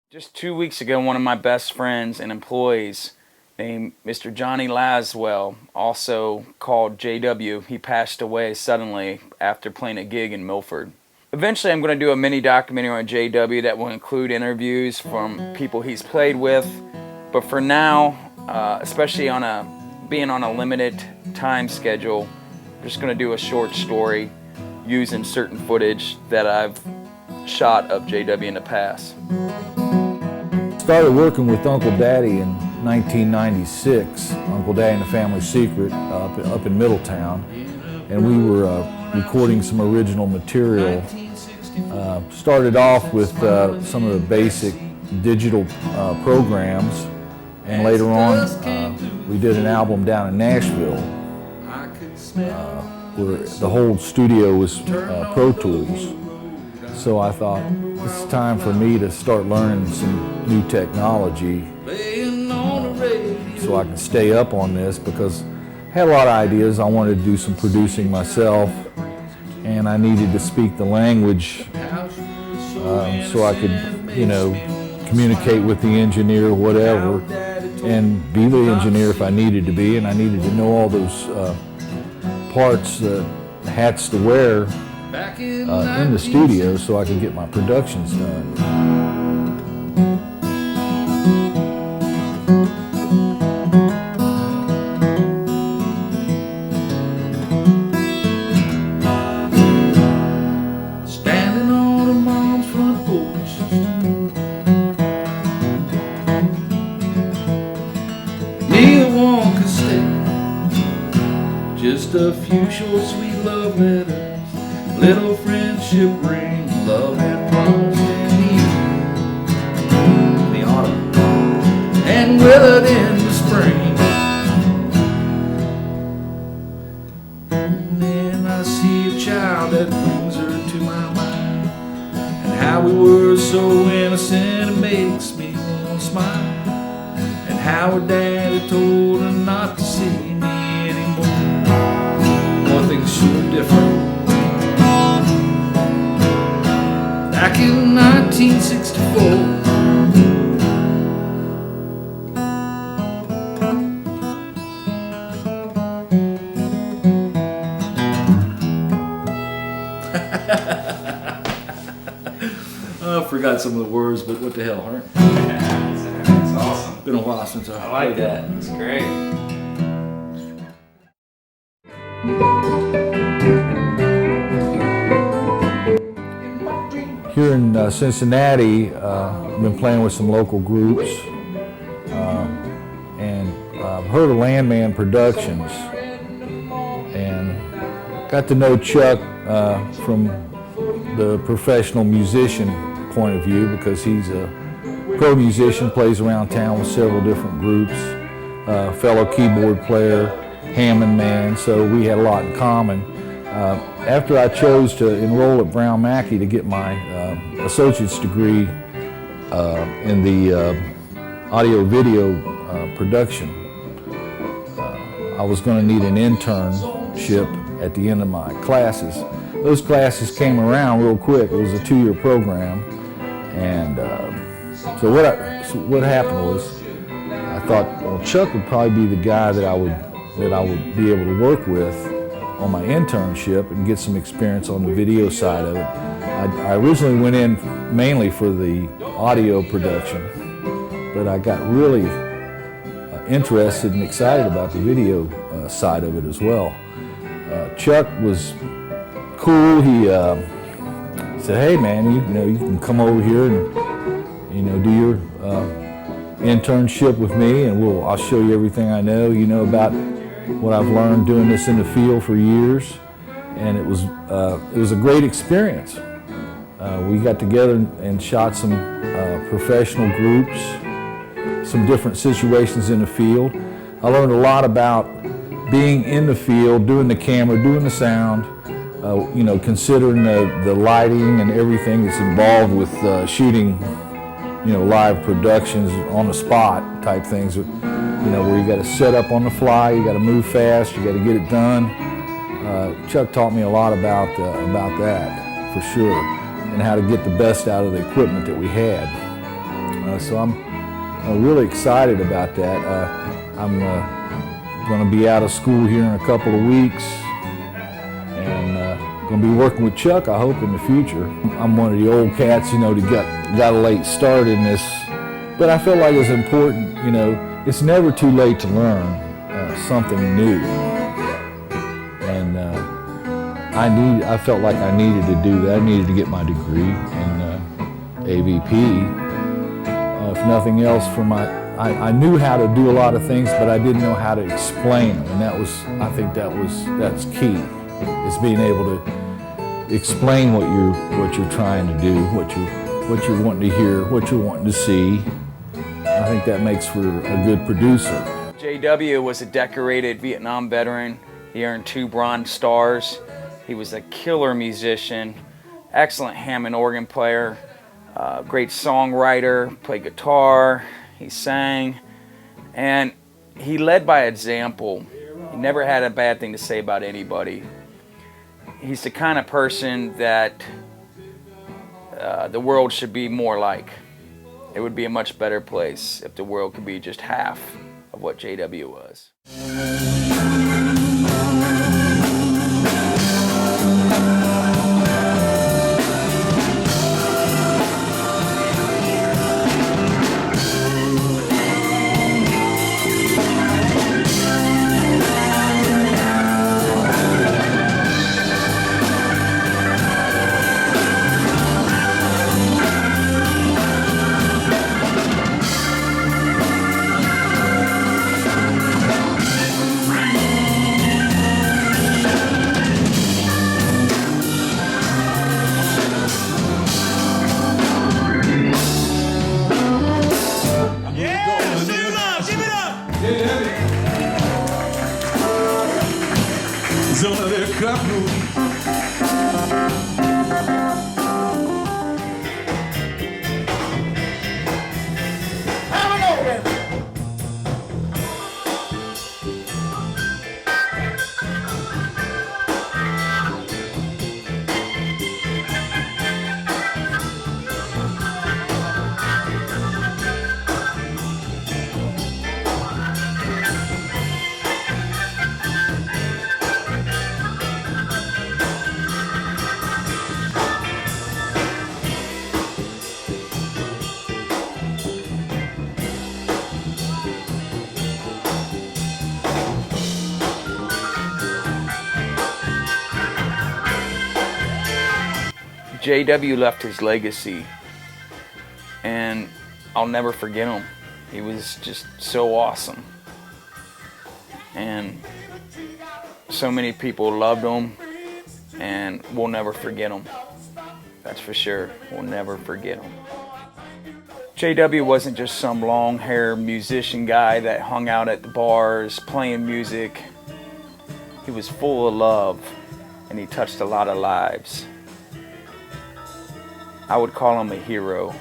Just 2 weeks ago, one of my best friends and employees named Mr. Johnnie Laswell, also called J.W., he passed away suddenly after playing a gig in Milford. Eventually I'm going to do a mini documentary on J.W. that will include interviews from people he's played with, but for now, especially being on a limited time schedule, I'm just going to do a short story using certain footage that I've shot of J.W. in the past. Started working with Uncle Daddy in 1996, Uncle Daddy and the Family Secret up in Middletown, and we were recording some original material. Started off with some of the basic digital programs, and later on we did an album down in Nashville where the whole studio was Pro Tools. So I thought, it's time for me to start learning some new technology so I can stay up on this, because I had a lot of ideas. I wanted to do some producing myself, and I needed to speak the language so I could, communicate with the engineer, whatever, and be the engineer if I needed to be, and I needed to know all those parts, hats to wear in the studio so I could get my productions done. Standing on a mom's front porch, near one could stay. Just a few short sweet love letters, little friendship ring, love had promised in the autumn and withered in the spring. And then I see a child that brings her to my mind, and how we were so innocent, it makes me want to smile. And how her daddy told her not to see me anymore. One thing's sure different. Back in 1964, I forgot some of the words, but what the hell, huh? That's awesome. Been a while since I like played that. It's great. Here in Cincinnati, I've been playing with some local groups, and I've heard of Landman Productions, and got to know Chuck from the professional musician point of view, because he's a pro musician, plays around town with several different groups, fellow keyboard player, Hammond man, so we had a lot in common. After I chose to enroll at Brown Mackey to get my associate's degree in the audio-video production, I was going to need an internship at the end of my classes. Those classes came around real quick. It was a 2-year program, and so what happened was, I thought, well, Chuck would probably be the guy that I would be able to work with on my internship and get some experience on the video side of it. I originally went in mainly for the audio production, but I got really interested and excited about the video side of it as well. Chuck was cool. He said, "Hey man, you can come over here and do your internship with me, and I'll show you everything I know, about what I've learned doing this in the field for years." And it was a great experience. We got together and shot some professional groups, some different situations in the field. I learned a lot about being in the field, doing the camera, doing the sound, considering the lighting and everything that's involved with shooting, live productions on the spot type things, where you got to set up on the fly, you got to move fast, you got to get it done. Chuck taught me a lot about that, for sure, and how to get the best out of the equipment that we had. So I'm really excited about that. I'm going to be out of school here in a couple of weeks, and going to be working with Chuck, I hope, in the future. I'm one of the old cats, you know, that got a late start in this, but I feel like it's important, you know, it's never too late to learn something new. And I felt like I needed to do that. I needed to get my degree in AVP. If nothing else, I knew how to do a lot of things, but I didn't know how to explain them, and I think that's key. Is being able to explain what you're trying to do, what you're wanting to hear, what you're wanting to see. I think that makes for a good producer. J.W. was a decorated Vietnam veteran. He earned 2 Bronze Stars. He was a killer musician, excellent Hammond organ player, great songwriter, played guitar, he sang, and he led by example. He never had a bad thing to say about anybody. He's the kind of person that the world should be more like. It would be a much better place if the world could be just half of what J.W. was. Zona del Campo. J.W. left his legacy, and I'll never forget him. He was just so awesome, and so many people loved him, and we'll never forget him. That's for sure. We'll never forget him. J.W. wasn't just some long-haired musician guy that hung out at the bars playing music. He was full of love, and he touched a lot of lives. I would call him a hero.